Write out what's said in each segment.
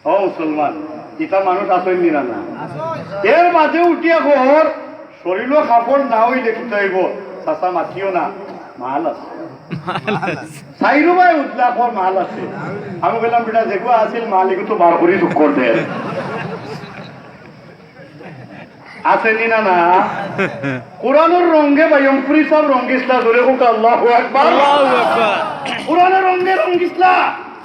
ও মুসলমান ইটা মানুষ আসেননি না না এর মাঝে উঠিয়া ঘর শরীর কাপড় না হইলে কি হইব চাচা মাতিও না মাল আছে চাইরো ভাই উঠলা ঘর মাল আছে আমি বললাম বেটা দেখো আসিল মালিক তো বার করি দুঃখ করতে আসেনি না না কোরআনের রঙে বাইমপুরি সব রঙ্গিসলা ধরে হোক আল্লাহু আকবার কোরআনের রঙে রঙ্গিসলা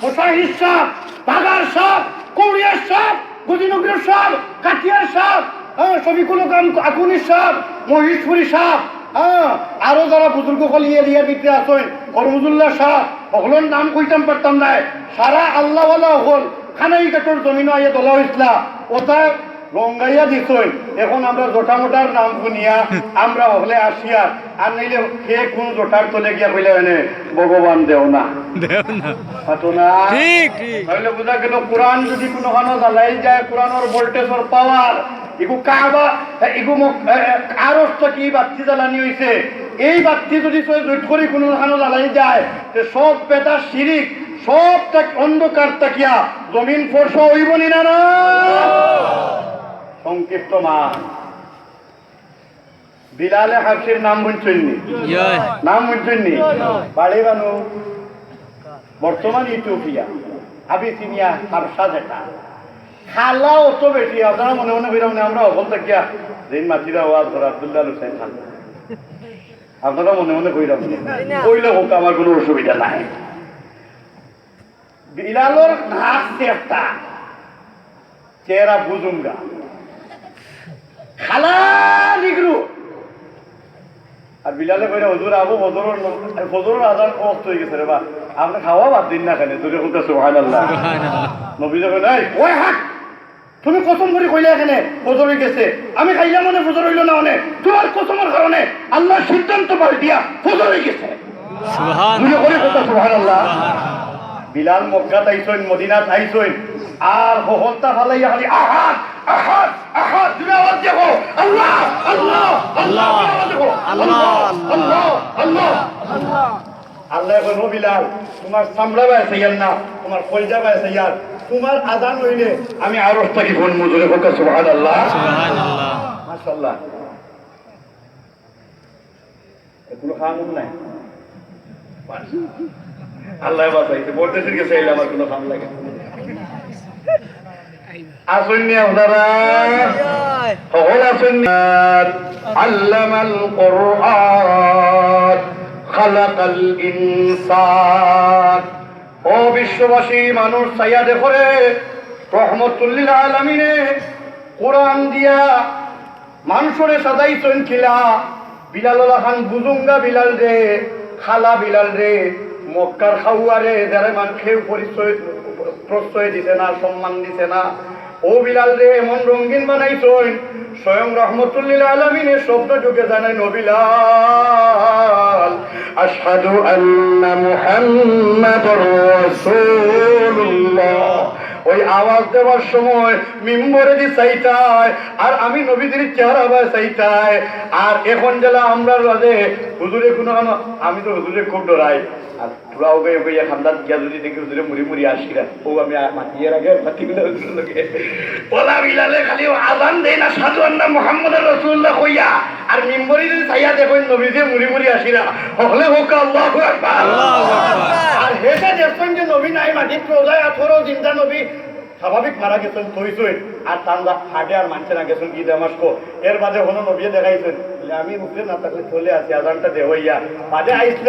মুসাহিদ সাহেব বাগার সাহেব কৌড়িয়ার সাহেব গদিনগরের সাহেব কাটিয়ার সাহেব শফিকুল আকুনি সাহেব মহিষপুরি সাহেব আরো যারা বুজুর্গ কল এরিয়ার ভিতরে আসেন করমুদুল্লাহ সাহেব সকলের নাম কইতাম পারতাম না সারা আল্লাহওয়ালা হল খানাই কাটোর জমিন আইয়া তোলা হয়েছিল ওটা রঙ্গাইয়া দিছই এখন আমরা জোটা মোটার নাম শুনিয়া আমরা হলে আসিয়া আর নাইলে কে কোন জোটার তলে গিয়া কইলে এনে ভগবান দেও না হাতো না ঠিক ঠিক তাহলে বুঝা গেল কোরআন যদি কোনো খানো জ্বালাই যায় কোরআনের ভোল্টেজর পাওয়ার ইগু কাবা ইগু আরস্ত কি বাতি জ্বালানি হইছে এই বাতি যদি জোট করে কোনো খানো জ্বালাই যায় তে সব পেটা শিরিক সবটা অন্ধকার তাকিয়া জমিন ফর্স হইবনি না না সংক্ষিপ্ত মান বিলালে হাফসির নাম বুঝছেননি নাম বুঝছেননি বাড়ি বানু বর্তমান ইথিওপিয়া আবিসিনিয়া হাবসা যেটা খালা অত বেশি আপনারা মনে মনে কইরা আমরা অবল থাকিয়া যেন মাতিরা ওয়াজ করে আব্দুল্লাহ হুসাইন খান আপনারা মনে মনে কইরা কইলে হোক আমার কোনো অসুবিধা নাই বিলালর নাক একটা চেহারা বুজুঙ্গা খালা নিগরু আর বিলালে কইরা হুজুর আবু ফজরের আযান ওয়াক্ত হয়ে গেছে রে বা আপনি খাওয়া বাদ দিন না খানে তুই কইতা সুবহানাল্লাহ নবী যখন নাই ওই হাট তুমি কসম করে কইলা এখানে ফজর হয়ে গেছে আমি খাইলাম মানে ফজর হইল না মানে তোমার কসমের কারণে আল্লাহ সিদ্ধান্ত পাল্টিয়া ফজর হয়ে গেছে সুবহানাল্লাহ বিলাল মক্কা তাইছইন মদিনা তাইছইন আর হহলতা ফালাইয়া খালি আহাদ আহাদ আহাদ তুমি আওয়াজ দেখো আল্লাহ আল্লাহ আল্লাহ আল্লাহ আল্লাহ আল্লাহ আল্লাহ আল্লাহ কো বিলাল তোমার সামরা বাইছে ইয়ার না তোমার কলজা বাইছে ইয়ার তোমার আযান হইলে আমি আরশ থাকি ফোন মুজুরে বলতে সুবহানাল্লাহ সুবহানাল্লাহ মাশাআল্লাহ এগুলো খামুন নাই আল্লাহ বাঁচাইতে বলতেছি গেছে আমার কোনো খাম লাগে আসুননি আপনারা সকল আসুননি আল্লামাল কুরআন খালাকাল ইনসান ও বিশ্ববাসী মানুষ চাইয়া দেখো রে রহমতুল্লিল আলামিনে কোরআন দিয়া মানুষরে সাজাইছেন খিলা বিলাল খান বুজুঙ্গা বিলাল রে খালা বিলাল রে মক্কার খাওয়ারে যারা মানুষের পরিচয় প্রশ্রয় দিছে না সম্মান দিছে না ও বিলাল রে এমন রঙিন বানাইছই স্বয়ং রহমতুল্লিল আলামিনের শব্দ ঢুকে জানাই নবিলাল আশহাদু আন্না মুহাম্মাদুর রাসূলুল্লাহ ওই আওয়াজ দেওয়ার সময় মিম্বরে দি চাইতায় আর আমি নবীদের চেহারা বা চাইতায় আর এখন জেলা আমরা রাজে হুজুরে কোনো আমি তো হুজুরে খুব ডরাই আর তোরাও গিয়ে খান্দার গিয়া যদি দেখি হুজুরে মুড়ি মুড়ি আসিরা ও আমি মাতিয়ে আগে মাতিগুলো হুজুর লোকে ওলা বিলালে খালি আযান দেয় না সাধু আন্না মুহাম্মাদুর রাসূলুল্লাহ কইয়া আর মিম্বরে যদি চাইয়া দেখো নবীতে মুড়ি মুড়ি আসিরা হলে হোক আল্লাহু আকবার আল্লাহু আকবার আর হেটা দেখছেন যে নবী নাই মাটি প্রজায় 18 জিন্দা নবী স্বাভাবিক মারা গেছেন তৈছই আর তান্দা হাটে আর মানছে না গেছেন কি দামাস্কো এর বাদে হলো নবী দেখাইছেন আমি মুখে না থাকলে চলে আসি আজানটা দেওয়াইয়া বাদে আইসলে